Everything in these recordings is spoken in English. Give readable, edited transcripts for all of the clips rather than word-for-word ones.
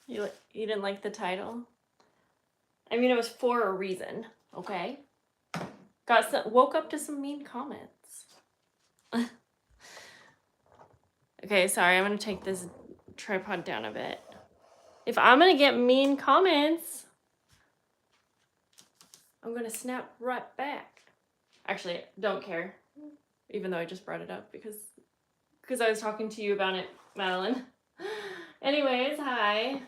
You didn't like the title? I mean, it was for a reason, okay? Woke up to some mean comments. Okay, sorry, I'm gonna take this tripod down a bit. If I'm gonna get mean comments, I'm gonna snap right back. Actually, don't care, even though I just brought it up because I was talking to you about it, Madeline. Anyways, hi.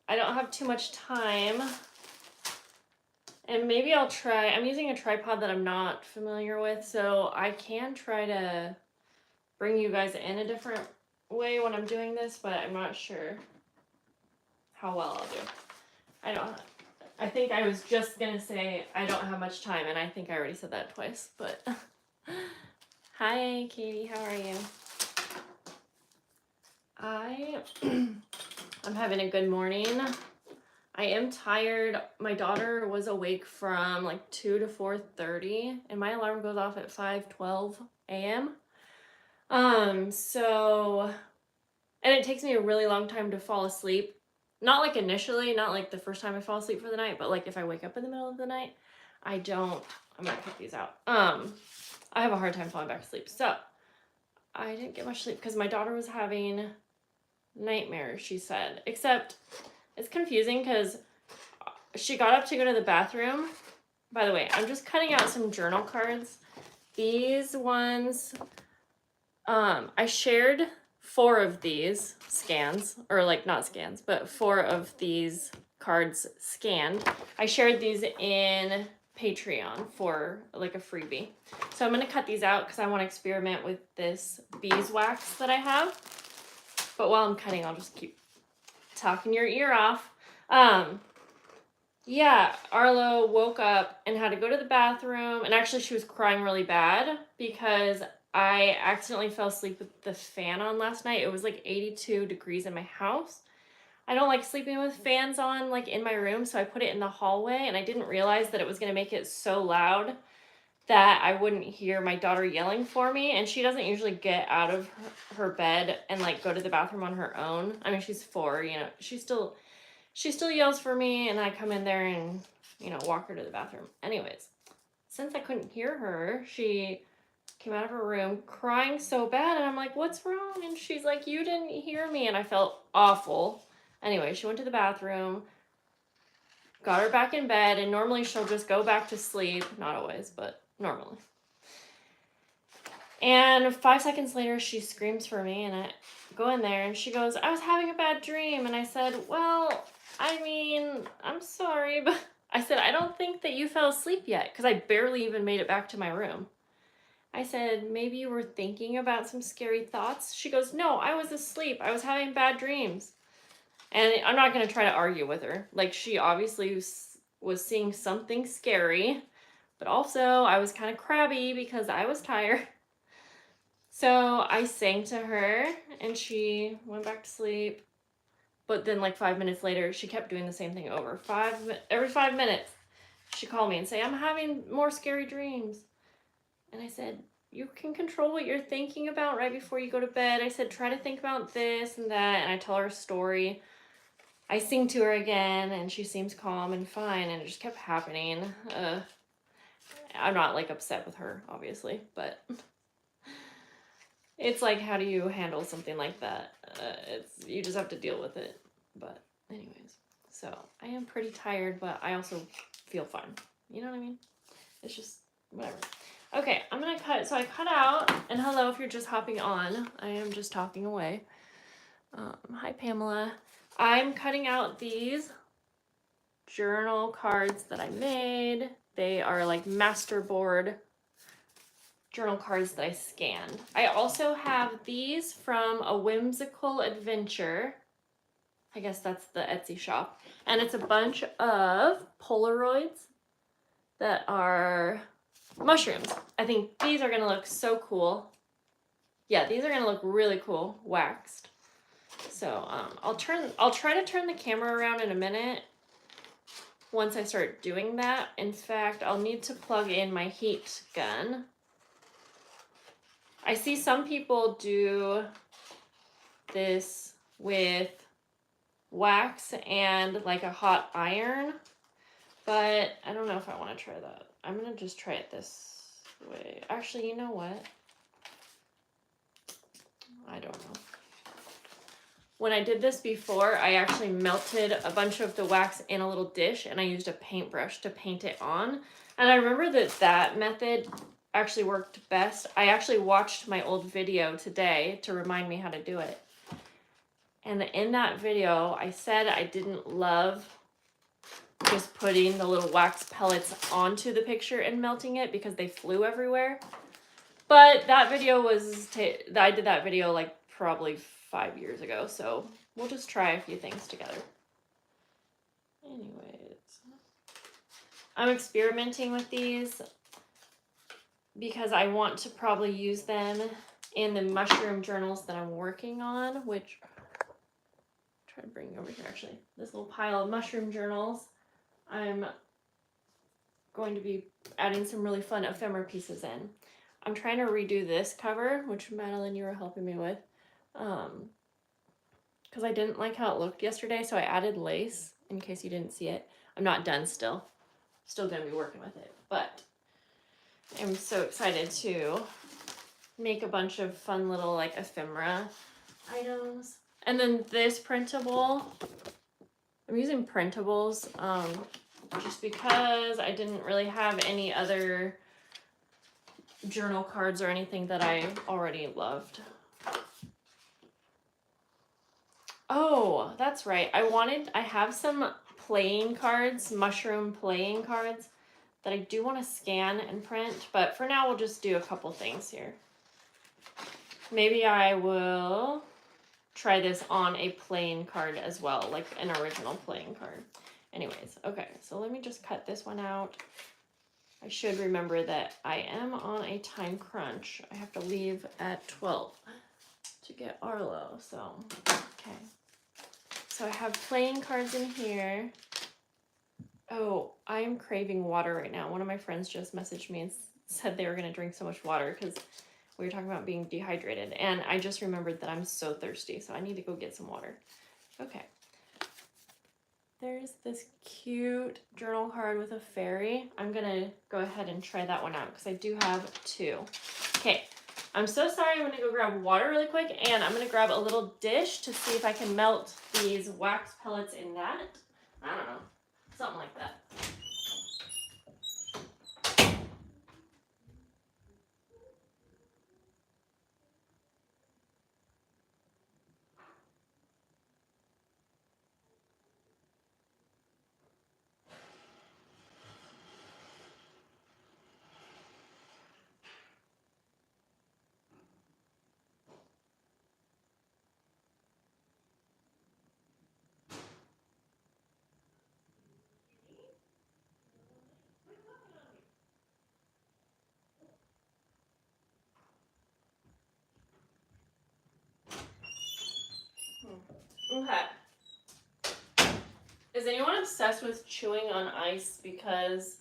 I don't have too much time. And maybe I'll try, I'm using a tripod that I'm not familiar with, so I can try to bring you guys in a different way when I'm doing this, but I'm not sure how well I'll do. I think I was just gonna say I don't have much time, and I think I already said that twice, but hi Katie, how are you? I'm having a good morning. I am tired. My daughter was awake from like 2 to 4:30, and my alarm goes off at 5:12 a.m. So, and it takes me a really long time to fall asleep. Not like initially, not like the first time I fall asleep for the night, but like if I wake up in the middle of the night, I'm gonna cut these out. I have a hard time falling back asleep. So, I didn't get much sleep because my daughter was having nightmares, she said. Except, it's confusing because she got up to go to the bathroom. By the way, I'm just cutting out some journal cards. These ones, I shared 4 of these scans, or like not scans, but 4 of these cards scanned. I shared these in Patreon for like a freebie. So I'm going to cut these out because I want to experiment with this beeswax that I have. But while I'm cutting, I'll just keep talking your ear off. Yeah, Arlo woke up and had to go to the bathroom, and actually she was crying really bad because I accidentally fell asleep with the fan on last night. It was like 82 degrees in my house. I don't like sleeping with fans on like in my room, so I put it in the hallway, and I didn't realize that it was going to make it so loud that I wouldn't hear my daughter yelling for me, and she doesn't usually get out of her bed and like go to the bathroom on her own. I mean, she's 4, you know, she still yells for me, and I come in there and, you know, walk her to the bathroom. Anyways, since I couldn't hear her, she came out of her room crying so bad, and I'm like, what's wrong? And she's like, you didn't hear me, and I felt awful. Anyway, she went to the bathroom, got her back in bed, and normally she'll just go back to sleep. Not always, but normally. And 5 seconds later, she screams for me, and I go in there, and she goes, I was having a bad dream. And I said, well, I mean, I'm sorry, but I said, I don't think that you fell asleep yet, because I barely even made it back to my room. I said, maybe you were thinking about some scary thoughts? She goes, no, I was asleep. I was having bad dreams. And I'm not going to try to argue with her. Like, she obviously was seeing something scary, but also I was kind of crabby because I was tired. So I sang to her, and she went back to sleep. But then like 5 minutes later, she kept doing the same thing over. Every 5 minutes, she'd call me and say, I'm having more scary dreams. And I said, you can control what you're thinking about right before you go to bed. I said, try to think about this and that. And I tell her a story. I sing to her again, and she seems calm and fine, and it just kept happening. I'm not like upset with her, obviously, but it's like, how do you handle something like that? You just have to deal with it. But anyways, so I am pretty tired, but I also feel fine. You know what I mean? It's just whatever. Okay, I'm gonna cut. So I cut out, and hello if you're just hopping on. I am just talking away. Hi Pamela. I'm cutting out these journal cards that I made. They are like masterboard journal cards that I scanned. I also have these from A Whimsical Adventure. I guess that's the Etsy shop. And it's a bunch of Polaroids that are mushrooms. I think these are gonna look so cool. Yeah, these are gonna look really cool, waxed. So I'll try to turn the camera around in a minute once I start doing that. In fact, I'll need to plug in my heat gun. I see some people do this with wax and like a hot iron, but I don't know if I want to try that. I'm gonna just try it this way. Actually, you know what? I don't know. When I did this before, I actually melted a bunch of the wax in a little dish and I used a paintbrush to paint it on. And I remember that method actually worked best. I actually watched my old video today to remind me how to do it. And in that video, I said I didn't love just putting the little wax pellets onto the picture and melting it because they flew everywhere. But that video was, I did that video like probably 5 years ago, so we'll just try a few things together. Anyways, I'm experimenting with these because I want to probably use them in the mushroom journals that I'm working on, which try to bring over here actually. This little pile of mushroom journals. I'm going to be adding some really fun ephemera pieces in. I'm trying to redo this cover, which Madeline, you were helping me with, because I didn't like how it looked yesterday, so I added lace in case you didn't see it. I'm not done still. Still going to be working with it, but I'm so excited to make a bunch of fun little like ephemera items. And then this printable, I'm using printables just because I didn't really have any other journal cards or anything that I already loved. Oh, that's right. I have some playing cards, mushroom playing cards that I do want to scan and print, but for now we'll just do a couple things here. Maybe I will try this on a playing card as well, like an original playing card. Anyways, okay, so let me just cut this one out. I should remember that I am on a time crunch. I have to leave at 12 to get Arlo, so, okay. So I have playing cards in here. Oh, I am craving water right now. One of my friends just messaged me and said they were going to drink so much water because we were talking about being dehydrated. And I just remembered that I'm so thirsty, so I need to go get some water. Okay. There's this cute journal card with a fairy. I'm going to go ahead and try that one out because I do have two. Okay. I'm so sorry. I'm going to go grab water really quick, and I'm going to grab a little dish to see if I can melt these wax pellets in that. I don't know. Something like that. Okay. Is anyone obsessed with chewing on ice? Because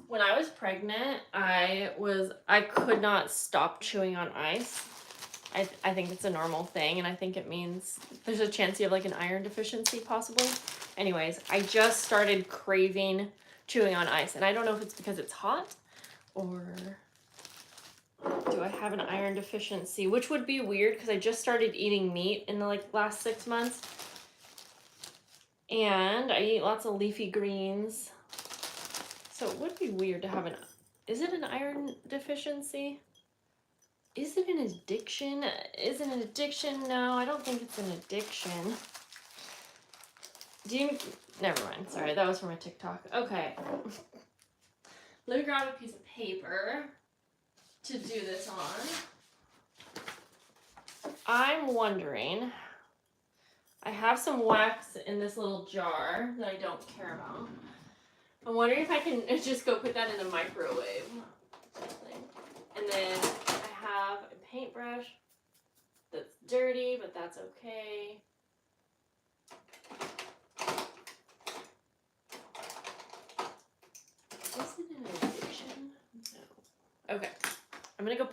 when I was pregnant, I could not stop chewing on ice. I think it's a normal thing, and I think it means there's a chance you have like an iron deficiency possibly. Anyways, I just started craving chewing on ice, and I don't know if it's because it's hot or do I have an iron deficiency, which would be weird because I just started eating meat in the like last 6 months. And I eat lots of leafy greens. So it would be weird to have is it an iron deficiency? Is it an addiction? Is it an addiction? No, I don't think it's an addiction. Never mind. Sorry, that was from a TikTok. Okay. Let me grab a piece of paper to do this on. I'm wondering, I have some wax in this little jar that I don't care about. I'm wondering if I can just go put that in the microwave. And then I have a paintbrush that's dirty, but that's okay. Is it an addiction? No. Okay. I'm gonna go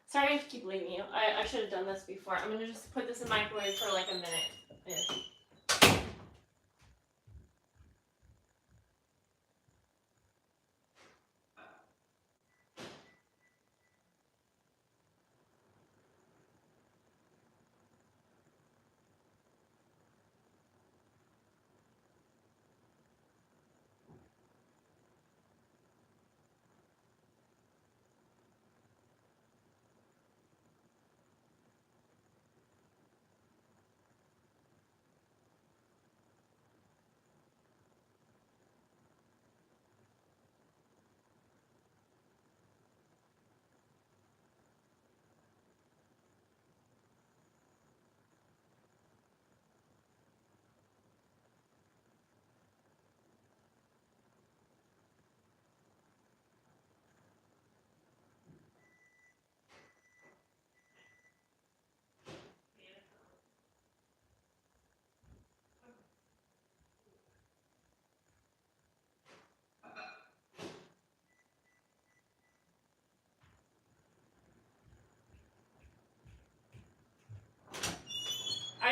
sorry I have to keep leaving you. I should have done this before. I'm gonna just put this in the microwave for like a minute.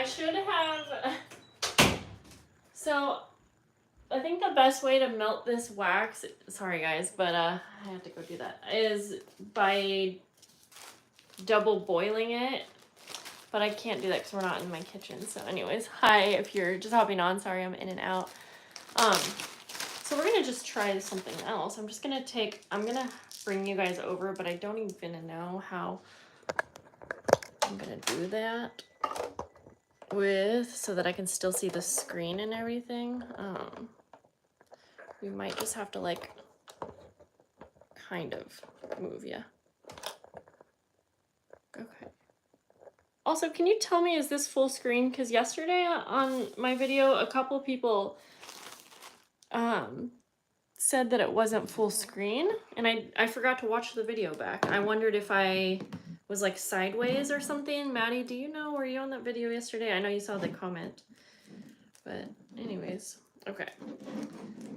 should have, so I think the best way to melt this wax, sorry guys, but I have to go do that, is by double boiling it. But I can't do that because we're not in my kitchen. So anyways, hi, if you're just hopping on, sorry I'm in and out. So we're gonna just try something else. I'm gonna bring you guys over, but I don't even know how I'm gonna do that so that I can still see the screen and everything. We might just have to like kind of move you. Okay. Also, can you tell me, is this full screen? Because yesterday on my video, a couple people said that it wasn't full screen, and I forgot to watch the video back. I wondered if I was like sideways or something. Maddie, do you know, were you on that video yesterday? I know you saw the comment. But anyways, okay.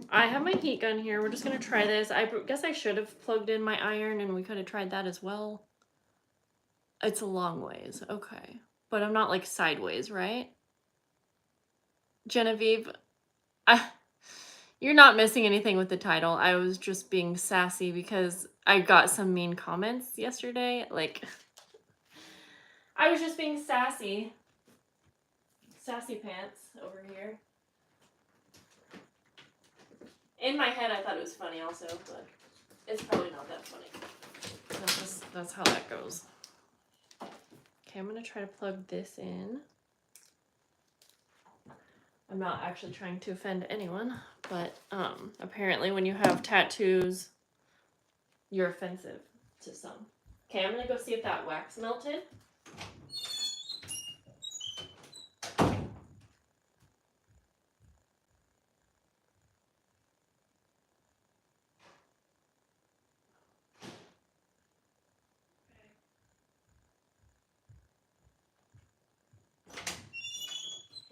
I have my heat gun here. We're just going to try this. I guess I should have plugged in my iron and we could have tried that as well. It's a long ways. Okay. But I'm not like sideways, right? Genevieve, you're not missing anything with the title. I was just being sassy because I got some mean comments yesterday. Like, I was just being sassy. Sassy pants over here. In my head, I thought it was funny also, but it's probably not that funny. That's how that goes. Okay, I'm gonna try to plug this in. I'm not actually trying to offend anyone, but apparently when you have tattoos, you're offensive to some. Okay, I'm gonna go see if that wax melted.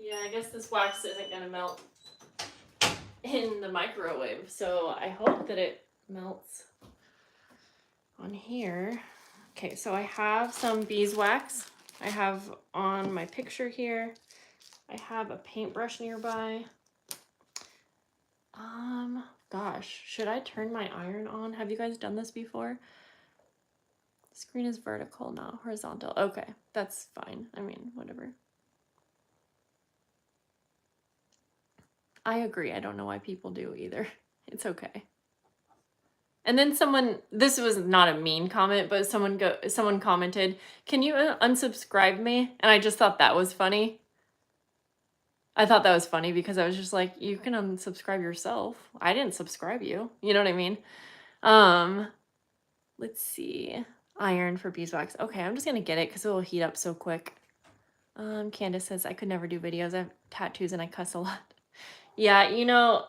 Yeah, I guess this wax isn't gonna melt in the microwave, so I hope that it melts on here. Okay, so I have some beeswax. I have on my picture here. I have a paintbrush nearby. Gosh, should I turn my iron on? Have you guys done this before? The screen is vertical, not horizontal. Okay, that's fine. I mean, whatever. I agree. I don't know why people do either. It's okay. And then this was not a mean comment, but someone commented, "Can you unsubscribe me?" And I just thought that was funny. I thought that was funny because I was just like, you can unsubscribe yourself. I didn't subscribe you. You know what I mean? Let's see. Iron for beeswax. Okay, I'm just gonna get it because it will heat up so quick. Candace says, I could never do videos. I have tattoos and I cuss a lot. Yeah, you know,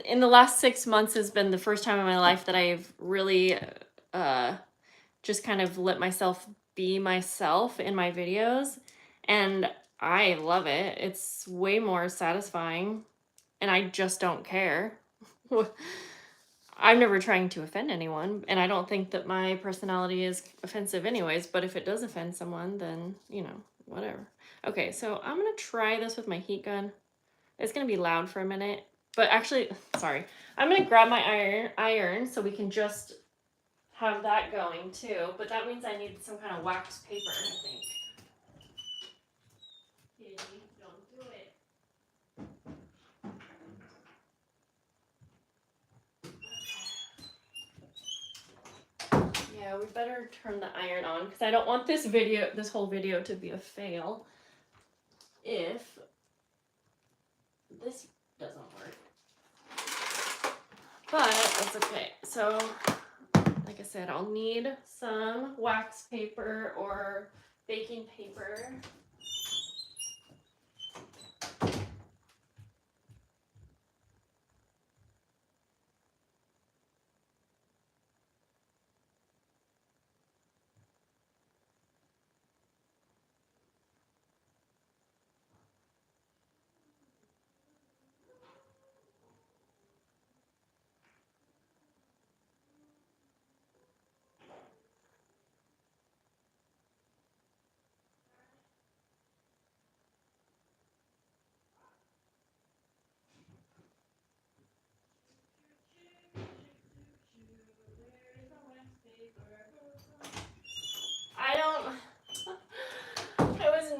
in the last 6 months has been the first time in my life that I've really just kind of let myself be myself in my videos. And I love it. It's way more satisfying. And I just don't care. I'm never trying to offend anyone. And I don't think that my personality is offensive anyways. But if it does offend someone, then, you know, whatever. Okay, so I'm going to try this with my heat gun. It's going to be loud for a minute. But actually, sorry. I'm going to grab my iron so we can just have that going too. But that means I need some kind of wax paper, I think. Kitty, don't do it. Yeah, we better turn the iron on because I don't want this whole video to be a fail if this doesn't work. But that's okay. So, like I said, I'll need some wax paper or baking paper.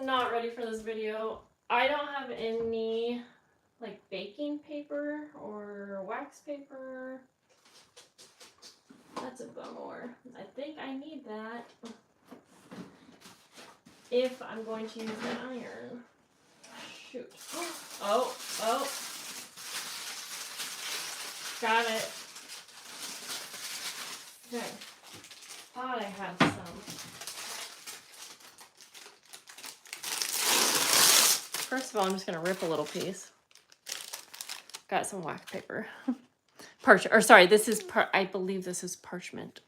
not ready for this video. I don't have any like baking paper or wax paper. That's a bummer. I think I need that if I'm going to use the iron. Shoot. Oh. Got it. Okay. Thought I had some. First of all, I'm just going to rip a little piece. Got some wax paper. This is I believe this is parchment.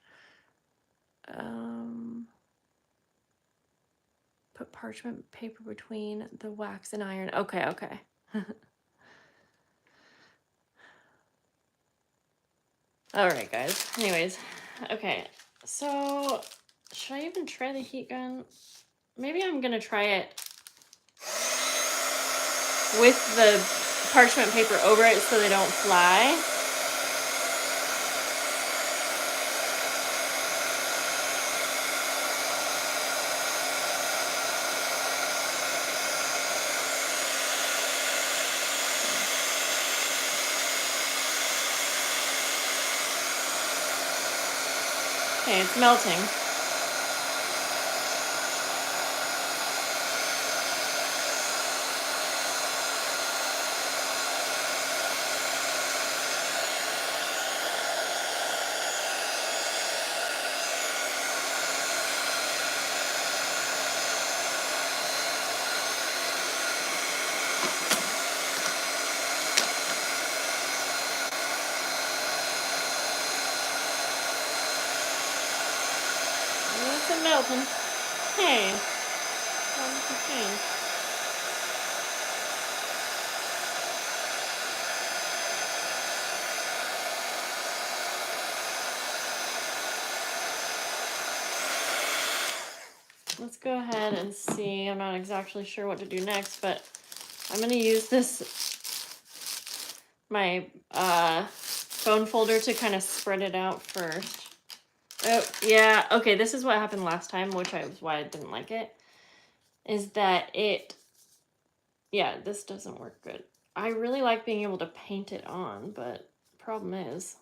Put parchment paper between the wax and iron. Okay. All right, guys. Anyways, okay. So, should I even try the heat gun? Maybe I'm gonna try it with the parchment paper over it so they don't fly. Okay, it's melting. It's melting. Hey. Let's go ahead and see. I'm not exactly sure what to do next, but I'm going to use my phone folder to kind of spread it out first. Oh, yeah. Okay, this is what happened last time, which was why I didn't like it. Is that this doesn't work good. I really like being able to paint it on, but problem is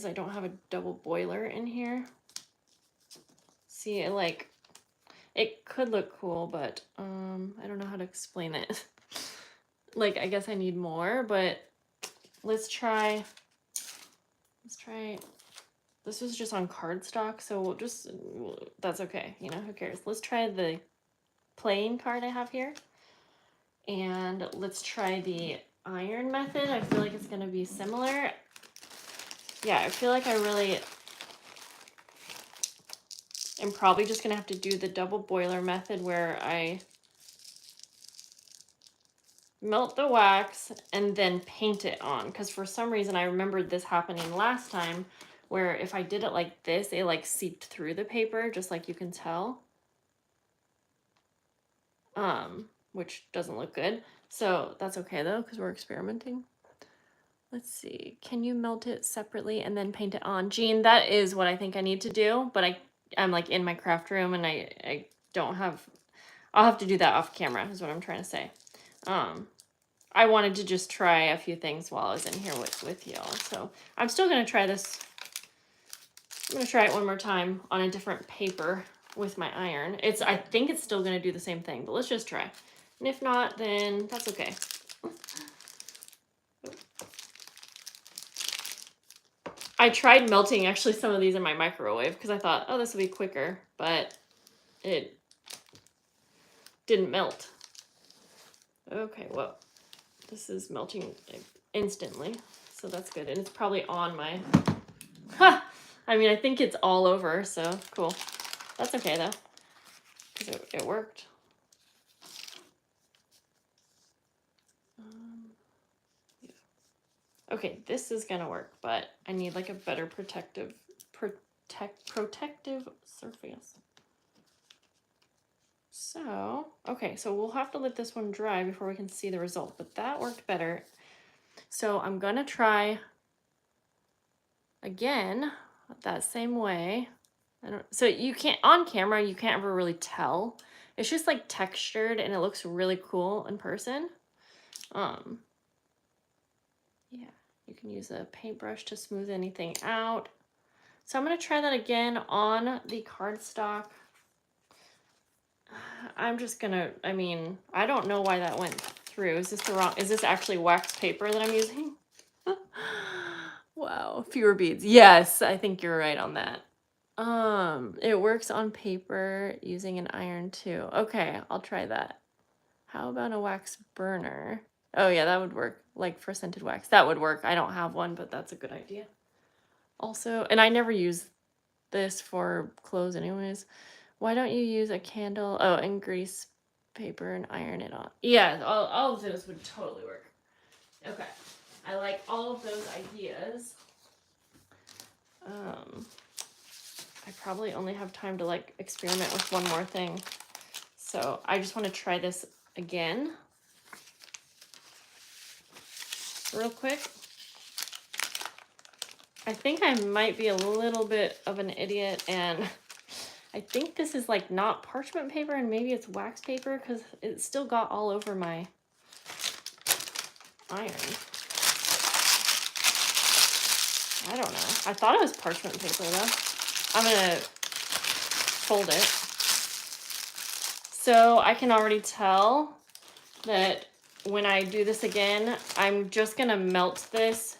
I don't have a double boiler in here. See, it could look cool, but I don't know how to explain it. I guess I need more, but let's try. This was just on cardstock, so that's okay. Who cares? Let's try the plain card I have here. And let's try the iron method. I feel like it's going to be similar. Yeah, I feel like I really am probably just going to have to do the double boiler method where I melt the wax and then paint it on. Because for some reason I remembered this happening last time where if I did it like this, it seeped through the paper, just like you can tell. Which doesn't look good. So that's okay though, because we're experimenting. Let's see. Can you melt it separately and then paint it on? Jean, that is what I think I need to do, but I'm in my craft room and I don't have, I'll have to do that off camera is what I'm trying to say. I wanted to just try a few things while I was in here with y'all. So I'm still going to try this. I'm going to try it one more time on a different paper with my iron. I think it's still going to do the same thing, but let's just try. And if not, then that's okay. I tried melting actually some of these in my microwave because I thought, oh, this will be quicker, but it didn't melt. Okay, well, this is melting instantly, so that's good. And it's probably on my, I mean, I think it's all over, so cool. That's okay though, because it worked. Yeah. Okay, this is gonna work, but I need a better protective surface. So, okay, so we'll have to let this one dry before we can see the result, but that worked better. So I'm gonna try again that same way. So you can't, on camera, you can't ever really tell. It's just like textured and it looks really cool in person. Yeah, you can use a paintbrush to smooth anything out. So I'm going to try that again on the cardstock. I'm just going to, I mean, I don't know why that went through. Is this actually wax paper that I'm using? Wow, fewer beads. Yes, I think you're right on that. It works on paper using an iron too. Okay, I'll try that. How about a wax burner? Oh yeah, that would work. Like for scented wax. That would work. I don't have one, but that's a good idea. Also, and I never use this for clothes anyways. Why don't you use a candle? Oh, and grease paper and iron it on. Yeah, all of those would totally work. Okay. I like all of those ideas. I probably only have time to like experiment with one more thing. So I just want to try this again. Real quick. I think I might be a little bit of an idiot and I think this is like not parchment paper and maybe it's wax paper because it still got all over my iron. I don't know. I thought it was parchment paper though. I'm gonna fold it. So I can already tell that when I do this again, I'm just gonna melt this.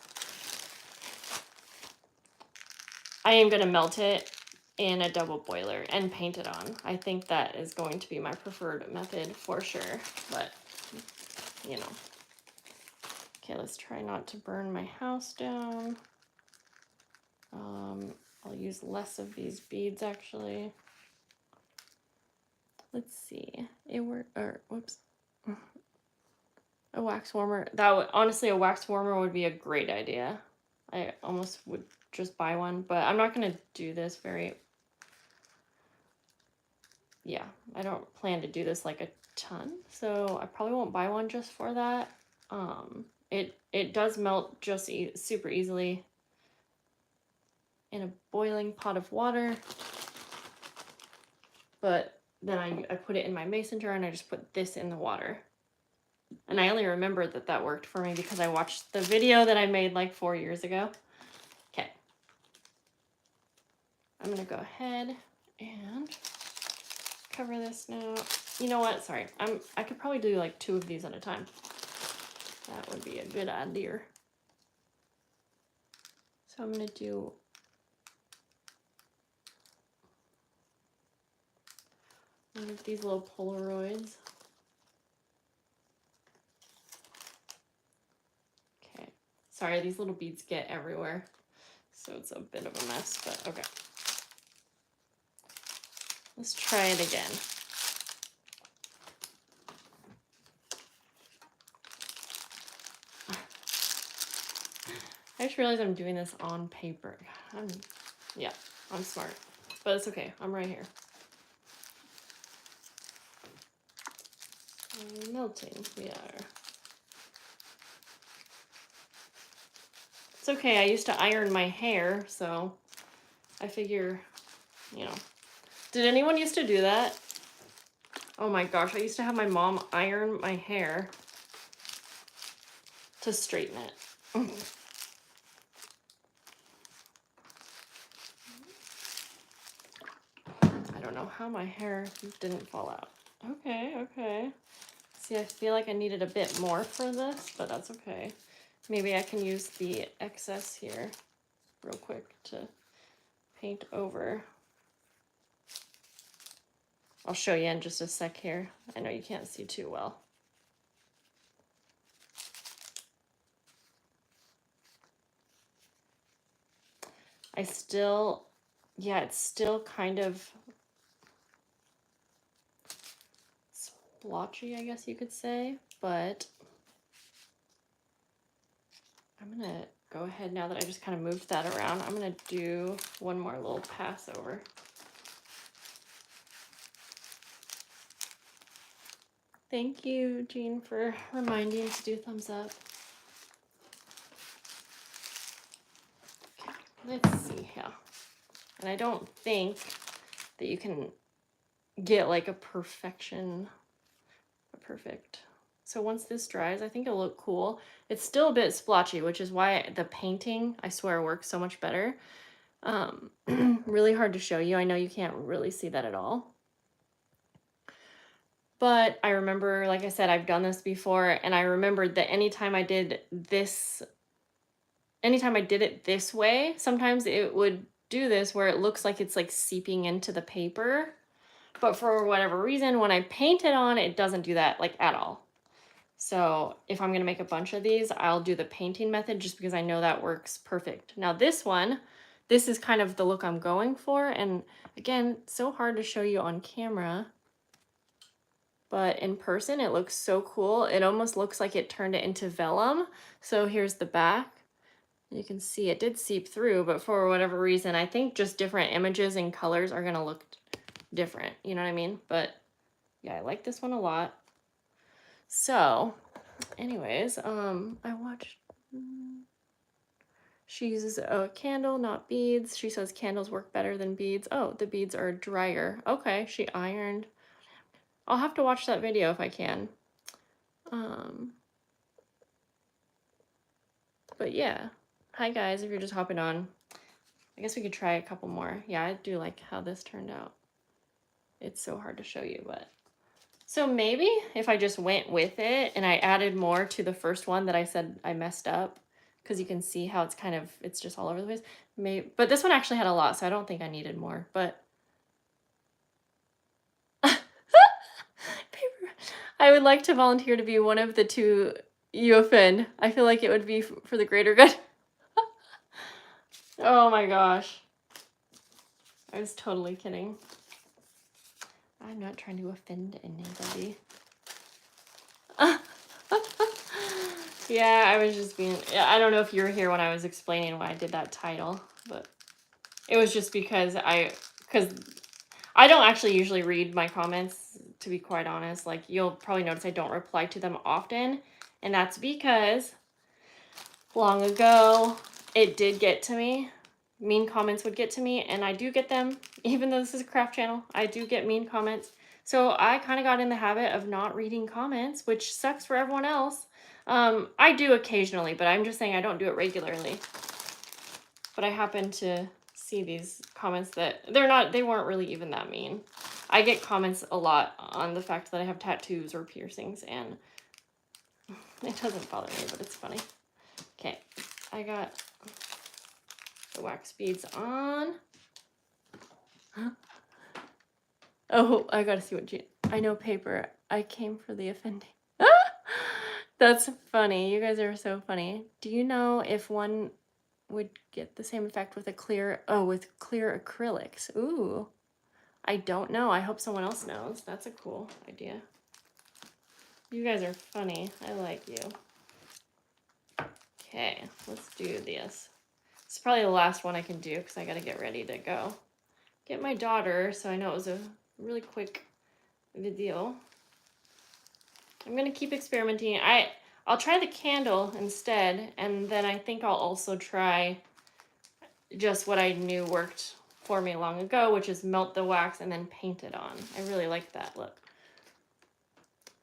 I am gonna melt it in a double boiler and paint it on. I think that is going to be my preferred method for sure, but you know. Okay, let's try not to burn my house down. I'll use less of these beads actually. Let's see. Whoops. A wax warmer. Honestly, a wax warmer would be a great idea. I almost would just buy one, but I'm not gonna do this yeah, I don't plan to do this like a ton, so I probably won't buy one just for that. It does melt just super easily in a boiling pot of water, but then I put it in my mason jar and I just put this in the water. And I only remembered that worked for me because I watched the video that I made like 4 years ago. Okay. I'm gonna go ahead and cover this now. You know what? Sorry. I could probably do like 2 of these at a time. That would be a good idea. So I'm gonna do one of these little Polaroids. Okay. Sorry, these little beads get everywhere. So it's a bit of a mess, but okay. Let's try it again. I just realized I'm doing this on paper. I'm smart, but it's okay. I'm right here. Melting, we are. It's okay. I used to iron my hair, so I figure, you know. Did anyone used to do that? Oh my gosh, I used to have my mom iron my hair to straighten it. I don't know how my hair didn't fall out. Okay. See, I feel like I needed a bit more for this, but that's okay. Maybe I can use the excess here real quick to paint over. I'll show you in just a sec here. I know you can't see too well. It's still kind of splotchy, I guess you could say, but I'm gonna go ahead now that I just kind of moved that around. I'm gonna do one more little pass over. Thank you, Jean, for reminding to do thumbs up. Okay, let's see here. And I don't think that you can get like a perfect. So once this dries, I think it'll look cool. It's still a bit splotchy, which is why the painting, I swear, works so much better. Really hard to show you. I know you can't really see that at all. But I remember, like I said, I've done this before, and I remembered that anytime I did it this way, sometimes it would do this where it looks like it's like seeping into the paper. But for whatever reason, when I paint it on, it doesn't do that like at all. So if I'm gonna make a bunch of these, I'll do the painting method just because I know that works perfect. Now this one, this is kind of the look I'm going for. And again, it's so hard to show you on camera, but in person, it looks so cool. It almost looks like it turned it into vellum. So here's the back. You can see it did seep through, but for whatever reason, I think just different images and colors are gonna look different. You know what I mean? But yeah, I like this one a lot. So anyways, I watched, she uses a candle, not beads. She says candles work better than beads. Oh, the beads are drier. Okay, she ironed. I'll have to watch that video if I can. But yeah, hi guys, if you're just hopping on. I guess we could try a couple more. Yeah, I do like how this turned out. It's so hard to show you, but. So maybe if I just went with it and I added more to the first one that I said I messed up, because you can see how it's kind of, it's just all over the place. Maybe, but this one actually had a lot, so I don't think I needed more, but. Paper. I would like to volunteer to be one of the two you offend. I feel like it would be for the greater good. Oh my gosh. I was totally kidding. I'm not trying to offend anybody. Yeah, I was just being, I don't know if you were here when I was explaining why I did that title, but it was just because I don't actually usually read my comments, to be quite honest. Like, you'll probably notice I don't reply to them often, and that's because long ago it did get to me. Mean comments would get to me, and I do get them, even though this is a craft channel. I do get mean comments. So I kind of got in the habit of not reading comments, which sucks for everyone else. I do occasionally, but I'm just saying I don't do it regularly. But I happen to see these comments that they weren't really even that mean. I get comments a lot on the fact that I have tattoos or piercings, and it doesn't bother me, but it's funny. Okay, I got the wax beads on. Huh? Oh, I gotta see what I know paper. I came for the offending. That's funny. You guys are so funny. Do you know if one would get the same effect with clear acrylics? Ooh, I don't know. I hope someone else knows. That's a cool idea. You guys are funny. I like you. Okay, let's do this. It's probably the last one I can do because I gotta get ready to go get my daughter, so I know it was a really quick video. I'm gonna keep experimenting. I'll try the candle instead, and then I think I'll also try just what I knew worked for me long ago, which is melt the wax and then paint it on. I really like that look.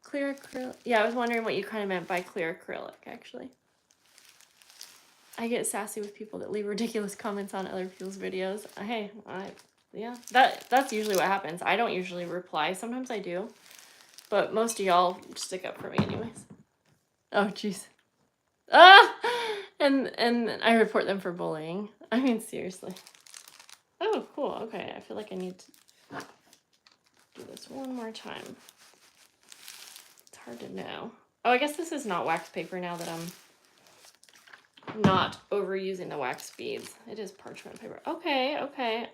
Clear acrylic. Yeah, I was wondering what you kind of meant by clear acrylic, actually. I get sassy with people that leave ridiculous comments on other people's videos. Hey, yeah, that's usually what happens. I don't usually reply. Sometimes I do, but most of y'all stick up for me anyways. Oh, jeez. Ah! And I report them for bullying. I mean, seriously. Oh, cool. Okay, I feel like I need to do this one more time. It's hard to know. Oh, I guess this is not wax paper now that I'm not overusing the wax beads. It is parchment paper. Okay, okay.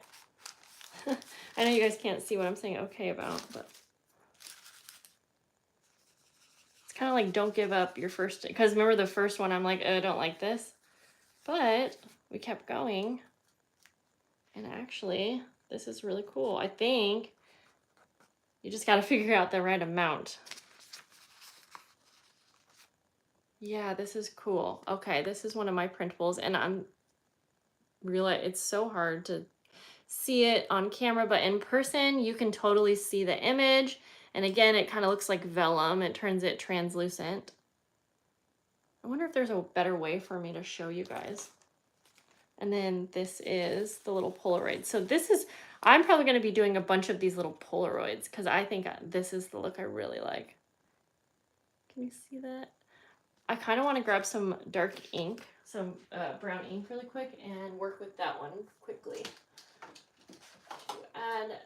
I know you guys can't see what I'm saying okay about, but it's kind of like don't give up your first, because remember the first one I'm like, oh, I don't like this, but we kept going, and actually this is really cool. I think you just got to figure out the right amount. Yeah, this is cool. Okay, this is one of my printables, and I'm realize it's so hard to see it on camera, but in person, you can totally see the image. And again, it kind of looks like vellum. It turns it translucent. I wonder if there's a better way for me to show you guys. And then this is the little Polaroid. So this is, I'm probably going to be doing a bunch of these little Polaroids because I think this is the look I really like. Can you see that? I kind of want to grab some dark ink, some brown ink really quick and work with that one quickly. To add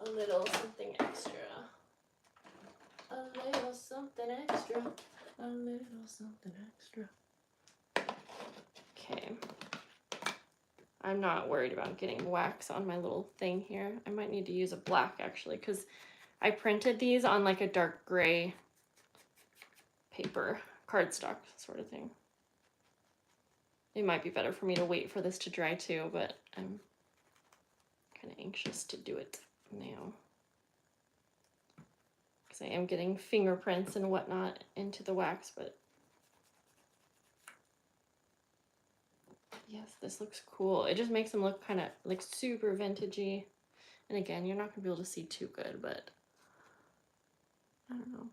a little something extra. A little something extra. A little something extra. Okay. I'm not worried about getting wax on my little thing here. I might need to use a black actually because I printed these on like a dark gray paper, cardstock sort of thing. It might be better for me to wait for this to dry too, but I'm kind of anxious to do it now. Because I am getting fingerprints and whatnot into the wax, but yes, this looks cool. It just makes them look kind of like super vintagey. And again, you're not going to be able to see too good, but I don't know.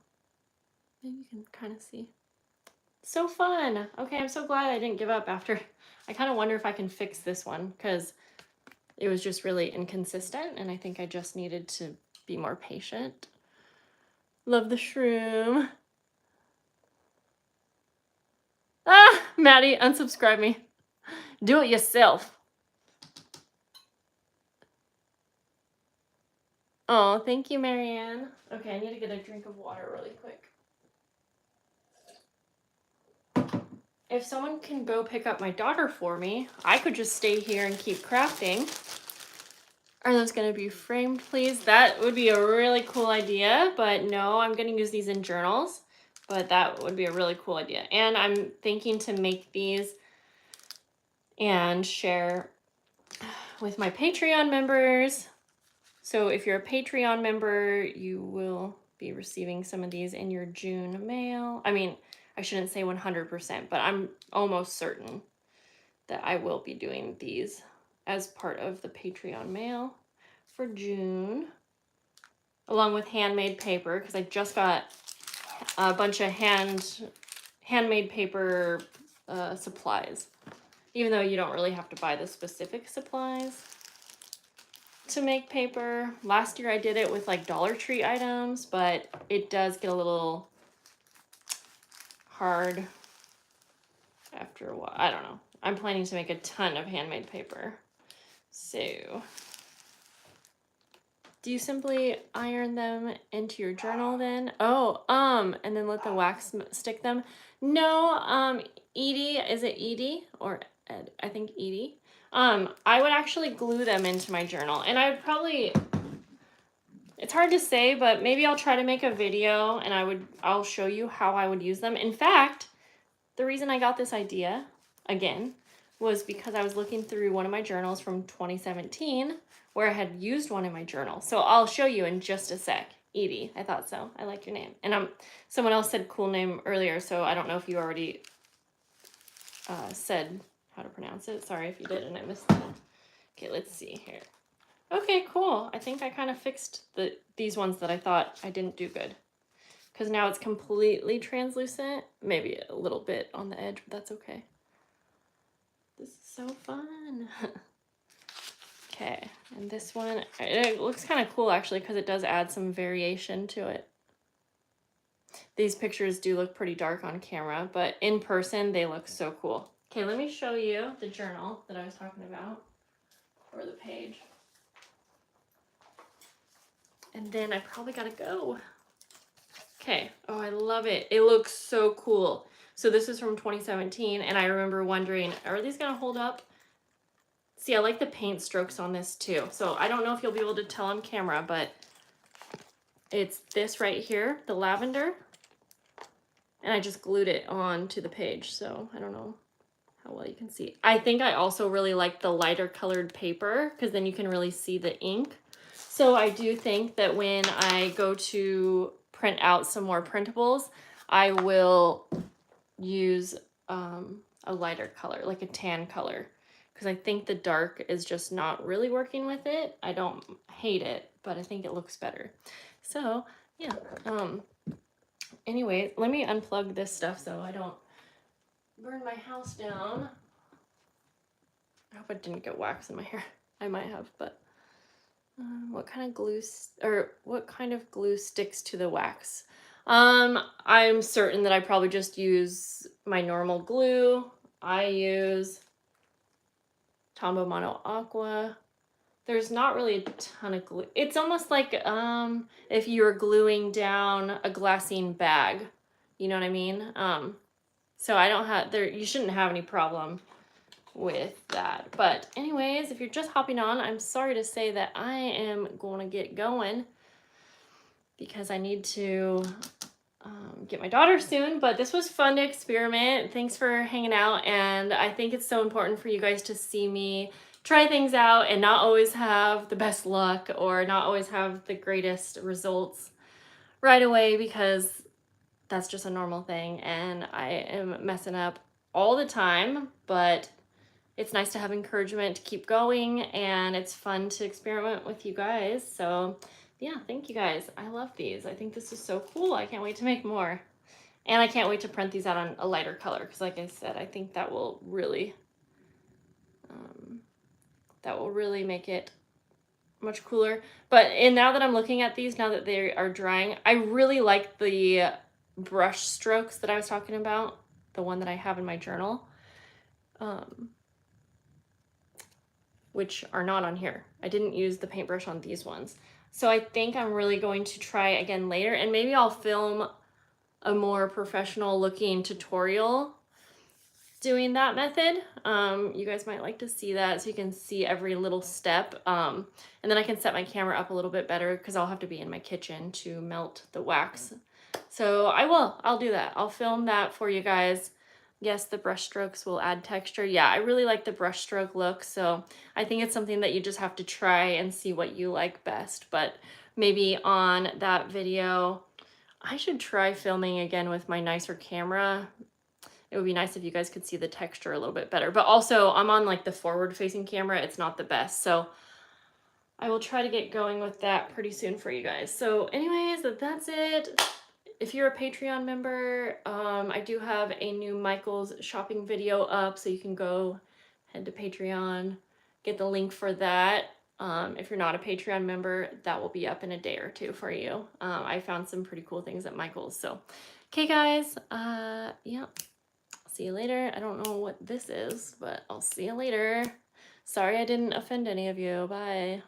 Maybe you can kind of see. So fun. Okay, I'm so glad I didn't give up after. I kind of wonder if I can fix this one because it was just really inconsistent and I think I just needed to be more patient. Love the shroom. Ah, Maddie, unsubscribe me. Do it yourself. Oh, thank you, Marianne. Okay, I need to get a drink of water really quick. If someone can go pick up my daughter for me, I could just stay here and keep crafting. Are those going to be framed, please? That would be a really cool idea, but no, I'm going to use these in journals, but that would be a really cool idea. And I'm thinking to make these and share with my Patreon members. So if you're a Patreon member, you will be receiving some of these in your June mail. I mean, I shouldn't say 100%, but I'm almost certain that I will be doing these as part of the Patreon mail for June, along with handmade paper, because I just got a bunch of handmade paper supplies, even though you don't really have to buy the specific supplies to make paper. Last year I did it with like Dollar Tree items, but it does get a little hard after a while. I don't know. I'm planning to make a ton of handmade paper. So, do you simply iron them into your journal then? Oh, and then let the wax stick them? No, Edie, is it Edie or Ed? I think Edie. I would actually glue them into my journal, and I would probably, it's hard to say, but maybe I'll try to make a video and I'll show you how I would use them. In fact, the reason I got this idea, again, was because I was looking through one of my journals from 2017 where I had used one in my journal. So I'll show you in just a sec. Edie, I thought so. I like your name. And someone else said cool name earlier, so I don't know if you already said how to pronounce it. Sorry if you did and I missed that. Okay, let's see here. Okay, cool. I think I kind of fixed these ones that I thought I didn't do good. Because now it's completely translucent. Maybe a little bit on the edge, but that's okay. This is so fun. Okay, and this one, it looks kind of cool actually because it does add some variation to it. These pictures do look pretty dark on camera, but in person they look so cool. Okay, let me show you the journal that I was talking about, or the page. And then I probably gotta go. Okay, oh, I love it. It looks so cool. So this is from 2017, and I remember wondering, are these gonna hold up? See, I like the paint strokes on this too. So I don't know if you'll be able to tell on camera, but it's this right here, the lavender. And I just glued it on to the page, so I don't know how well you can see. I think I also really like the lighter colored paper because then you can really see the ink. So I do think that when I go to print out some more printables, I will use a lighter color, like a tan color, because I think the dark is just not really working with it. I don't hate it, but I think it looks better. So yeah, anyway, let me unplug this stuff so I don't burn my house down. I hope I didn't get wax in my hair. I might have, but what kind of glue what kind of glue sticks to the wax? I'm certain that I probably just use my normal glue. I use Tombow Mono Aqua. There's not really a ton of glue. It's almost like if you were gluing down a glassine bag. You know what I mean? So I don't have you shouldn't have any problem with that. But anyways, if you're just hopping on, I'm sorry to say that I am going to get going because I need to get my daughter soon. But this was fun to experiment. Thanks for hanging out, and I think it's so important for you guys to see me try things out and not always have the best luck or not always have the greatest results right away, because that's just a normal thing and I am messing up all the time. But it's nice to have encouragement to keep going, and it's fun to experiment with you guys. So yeah, thank you guys. I love these. I think this is so cool. I can't wait to make more. And I can't wait to print these out on a lighter color because, like I said, I think that will really make it much cooler. And now that I'm looking at these, now that they are drying, I really like the brush strokes that I was talking about, the one that I have in my journal. Which are not on here. I didn't use the paintbrush on these ones. So I think I'm really going to try again later, and maybe I'll film a more professional looking tutorial doing that method. You guys might like to see that so you can see every little step. And then I can set my camera up a little bit better because I'll have to be in my kitchen to melt the wax. So I'll do that. I'll film that for you guys. Yes, the brush strokes will add texture. Yeah, I really like the brush stroke look, so I think it's something that you just have to try and see what you like best. But maybe on that video, I should try filming again with my nicer camera. It would be nice if you guys could see the texture a little bit better. But also, I'm on like the forward-facing camera. It's not the best, so I will try to get going with that pretty soon for you guys. So anyways, that's it. If you're a Patreon member, I do have a new Michael's shopping video up, so you can go head to Patreon, get the link for that. If you're not a Patreon member, that will be up in a day or two for you. I found some pretty cool things at Michael's. So, okay guys, yeah, see you later. I don't know what this is, but I'll see you later. Sorry I didn't offend any of you. Bye.